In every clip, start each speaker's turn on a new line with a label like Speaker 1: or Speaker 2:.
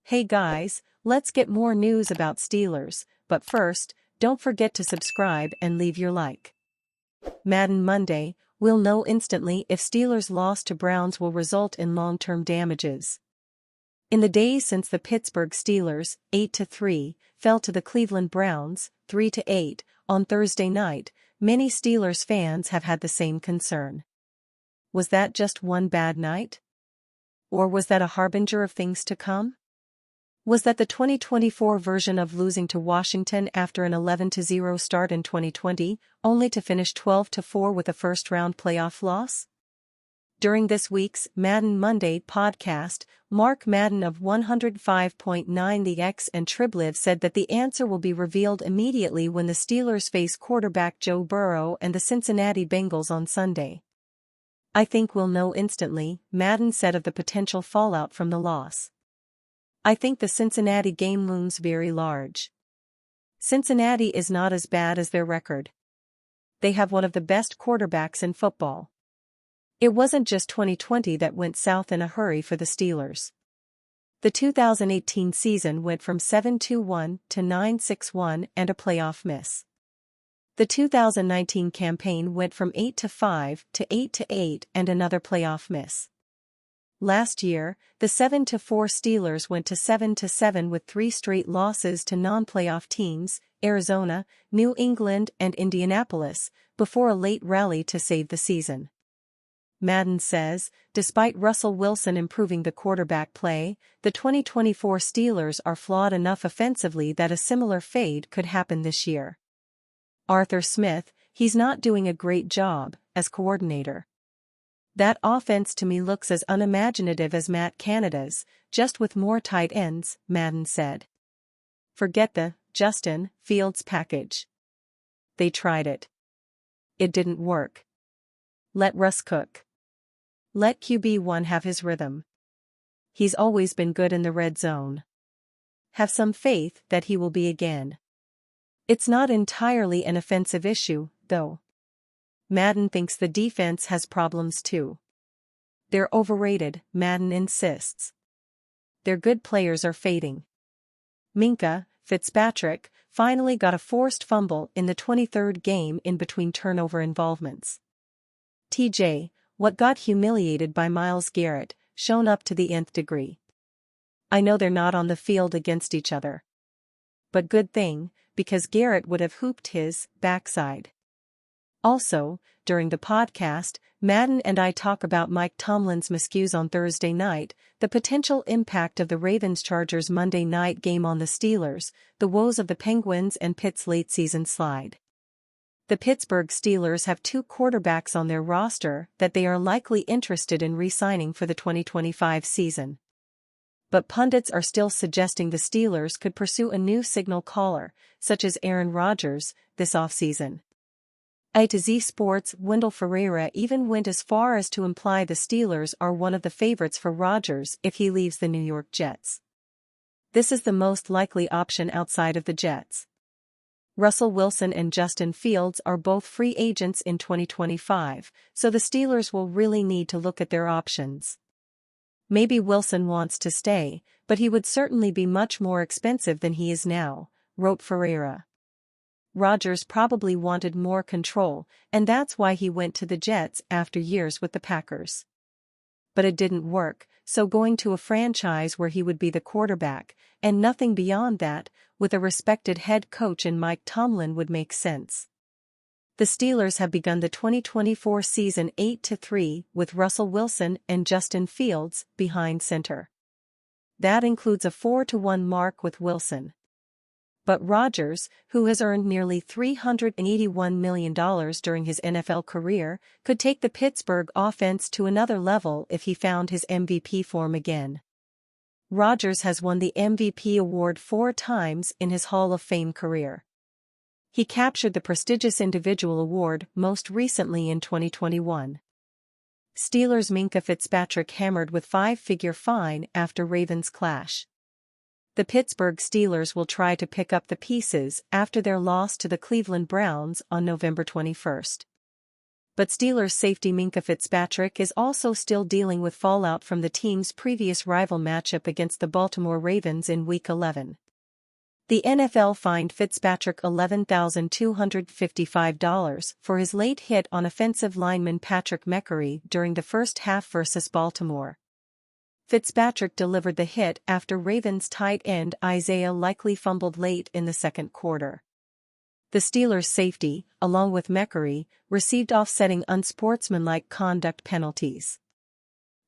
Speaker 1: Hey guys, let's get more news about Steelers, but first, don't forget to subscribe and leave your like. Madden Monday, we'll know instantly if Steelers' loss to Browns will result in long-term damages. In the days since the Pittsburgh Steelers, 8-3, fell to the Cleveland Browns, 3-8, on Thursday night, many Steelers fans have had the same concern. Was that just one bad night? Or was that a harbinger of things to come? Was that the 2024 version of losing to Washington after an 11-0 start in 2020, only to finish 12-4 with a first-round playoff loss? During this week's Madden Monday podcast, Mark Madden of 105.9 The X and TribLive said that the answer will be revealed immediately when the Steelers face quarterback Joe Burrow and the Cincinnati Bengals on Sunday. I think we'll know instantly, Madden said of the potential fallout from the loss. I think the Cincinnati game looms very large. Cincinnati is not as bad as their record. They have one of the best quarterbacks in football. It wasn't just 2020 that went south in a hurry for the Steelers. The 2018 season went from 7-1 to 9-6-1 and a playoff miss. The 2019 campaign went from 8-5 to 8-8 and another playoff miss. Last year, the 7-4 Steelers went to 7-7 with 3 straight losses to non-playoff teams, Arizona, New England and Indianapolis, before a late rally to save the season. Madden says, despite Russell Wilson improving the quarterback play, the 2024 Steelers are flawed enough offensively that a similar fate could happen this year. Arthur Smith, he's not doing a great job as coordinator. That offense to me looks as unimaginative as Matt Canada's, just with more tight ends, Madden said. Forget the Justin Fields package. They tried it. It didn't work. Let Russ cook. Let QB1 have his rhythm. He's always been good in the red zone. Have some faith that he will be again. It's not entirely an offensive issue, though. Madden thinks the defense has problems too. They're overrated, Madden insists. Their good players are fading. Minkah Fitzpatrick finally got a forced fumble in the 23rd game in between turnover involvements. TJ, what got humiliated by Myles Garrett, shown up to the nth degree. I know they're not on the field against each other. But good thing, because Garrett would have hooped his backside. Also, during the podcast, Madden and I talk about Mike Tomlin's miscues on Thursday night, the potential impact of the Ravens-Chargers Monday night game on the Steelers, the woes of the Penguins and Pitt's late-season slide. The Pittsburgh Steelers have 2 quarterbacks on their roster that they are likely interested in re-signing for the 2025 season. But pundits are still suggesting the Steelers could pursue a new signal caller, such as Aaron Rodgers, this offseason. A to Z Sports' Wendell Ferreira even went as far as to imply the Steelers are one of the favorites for Rodgers if he leaves the New York Jets. This is the most likely option outside of the Jets. Russell Wilson and Justin Fields are both free agents in 2025, so the Steelers will really need to look at their options. Maybe Wilson wants to stay, but he would certainly be much more expensive than he is now, wrote Ferreira. Rodgers probably wanted more control, and that's why he went to the Jets after years with the Packers. But it didn't work, so going to a franchise where he would be the quarterback, and nothing beyond that, with a respected head coach in Mike Tomlin would make sense. The Steelers have begun the 2024 season 8-3 with Russell Wilson and Justin Fields behind center. That includes a 4-1 mark with Wilson. But Rodgers, who has earned nearly $381 million during his NFL career, could take the Pittsburgh offense to another level if he found his MVP form again. Rodgers has won the MVP award 4 times in his Hall of Fame career. He captured the prestigious individual award most recently in 2021. Steelers' Minkah Fitzpatrick hammered with 5-figure fine after Ravens clash. The Pittsburgh Steelers will try to pick up the pieces after their loss to the Cleveland Browns on November 21. but Steelers safety Minkah Fitzpatrick is also still dealing with fallout from the team's previous rival matchup against the Baltimore Ravens in Week 11. The NFL fined Fitzpatrick $11,255 for his late hit on offensive lineman Patrick McCrary during the first half versus Baltimore. Fitzpatrick delivered the hit after Ravens tight end Isaiah Likely fumbled late in the second quarter. The Steelers' safety, along with McCrary, received offsetting unsportsmanlike conduct penalties.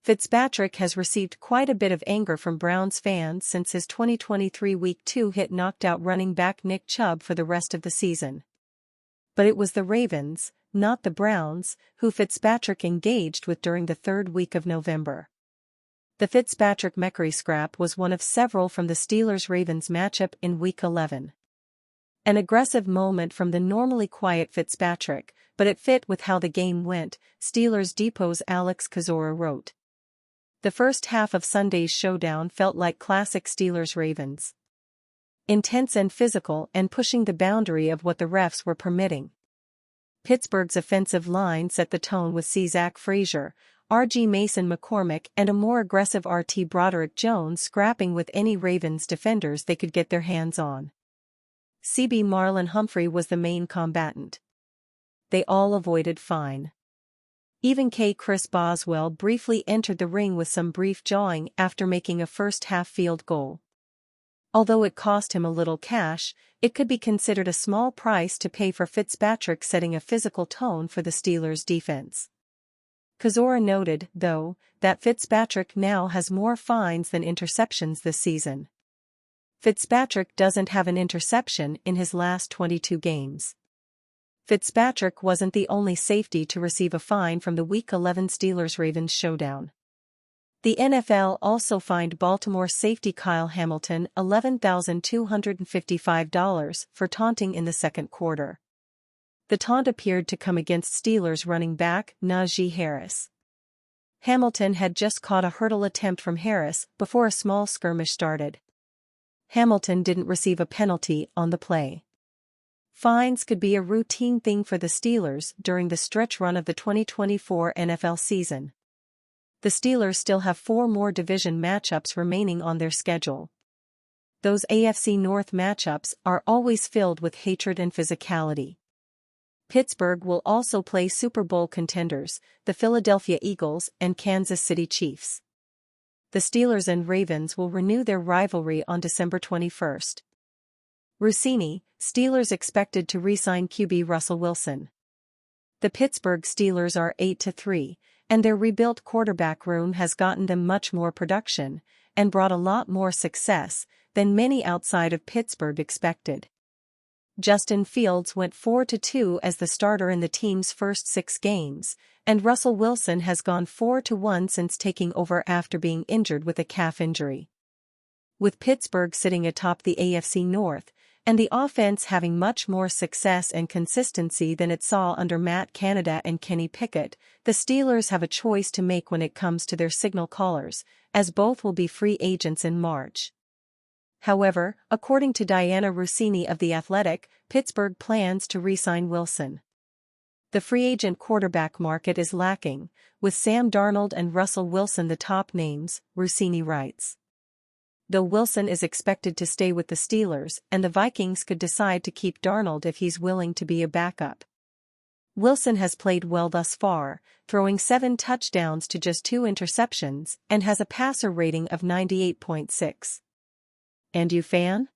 Speaker 1: Fitzpatrick has received quite a bit of anger from Browns fans since his 2023 Week 2 hit knocked out running back Nick Chubb for the rest of the season. But it was the Ravens, not the Browns, who Fitzpatrick engaged with during the third week of November. The Fitzpatrick-McCrary scrap was one of several from the Steelers-Ravens matchup in Week 11. An aggressive moment from the normally quiet Fitzpatrick, but it fit with how the game went, Steelers Depot's Alex Kozora wrote. The first half of Sunday's showdown felt like classic Steelers-Ravens. Intense and physical and pushing the boundary of what the refs were permitting. Pittsburgh's offensive line set the tone with Zach Frazier, R.G. Mason McCormick and a more aggressive R.T. Broderick Jones scrapping with any Ravens defenders they could get their hands on. CB Marlon Humphrey was the main combatant. They all avoided fine. Even Chris Boswell briefly entered the ring with some brief jawing after making a first-half field goal. Although it cost him a little cash, it could be considered a small price to pay for Fitzpatrick setting a physical tone for the Steelers' defense. Kozora noted, though, that Fitzpatrick now has more fines than interceptions this season. Fitzpatrick doesn't have an interception in his last 22 games. Fitzpatrick wasn't the only safety to receive a fine from the Week 11 Steelers-Ravens showdown. The NFL also fined Baltimore safety Kyle Hamilton $11,255 for taunting in the second quarter. The taunt appeared to come against Steelers running back Najee Harris. Hamilton had just caught a hurdle attempt from Harris before a small skirmish started. Hamilton didn't receive a penalty on the play. Fines could be a routine thing for the Steelers during the stretch run of the 2024 NFL season. The Steelers still have 4 more division matchups remaining on their schedule. Those AFC North matchups are always filled with hatred and physicality. Pittsburgh will also play Super Bowl contenders, the Philadelphia Eagles and Kansas City Chiefs. The Steelers and Ravens will renew their rivalry on December 21st. Rossini, Steelers expected to re-sign QB Russell Wilson. The Pittsburgh Steelers are 8-3, and their rebuilt quarterback room has gotten them much more production and brought a lot more success than many outside of Pittsburgh expected. Justin Fields went 4-2 as the starter in the team's first 6 games, and Russell Wilson has gone 4-1 since taking over after being injured with a calf injury. With Pittsburgh sitting atop the AFC North, and the offense having much more success and consistency than it saw under Matt Canada and Kenny Pickett, the Steelers have a choice to make when it comes to their signal callers, as both will be free agents in March. However, according to Diana Rossini of The Athletic, Pittsburgh plans to re-sign Wilson. The free agent quarterback market is lacking, with Sam Darnold and Russell Wilson the top names, Rossini writes. Though Wilson is expected to stay with the Steelers and the Vikings could decide to keep Darnold if he's willing to be a backup. Wilson has played well thus far, throwing 7 touchdowns to just 2 interceptions and has a passer rating of 98.6. And you fan?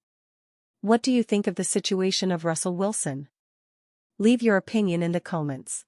Speaker 1: What do you think of the situation of Russell Wilson? Leave your opinion in the comments.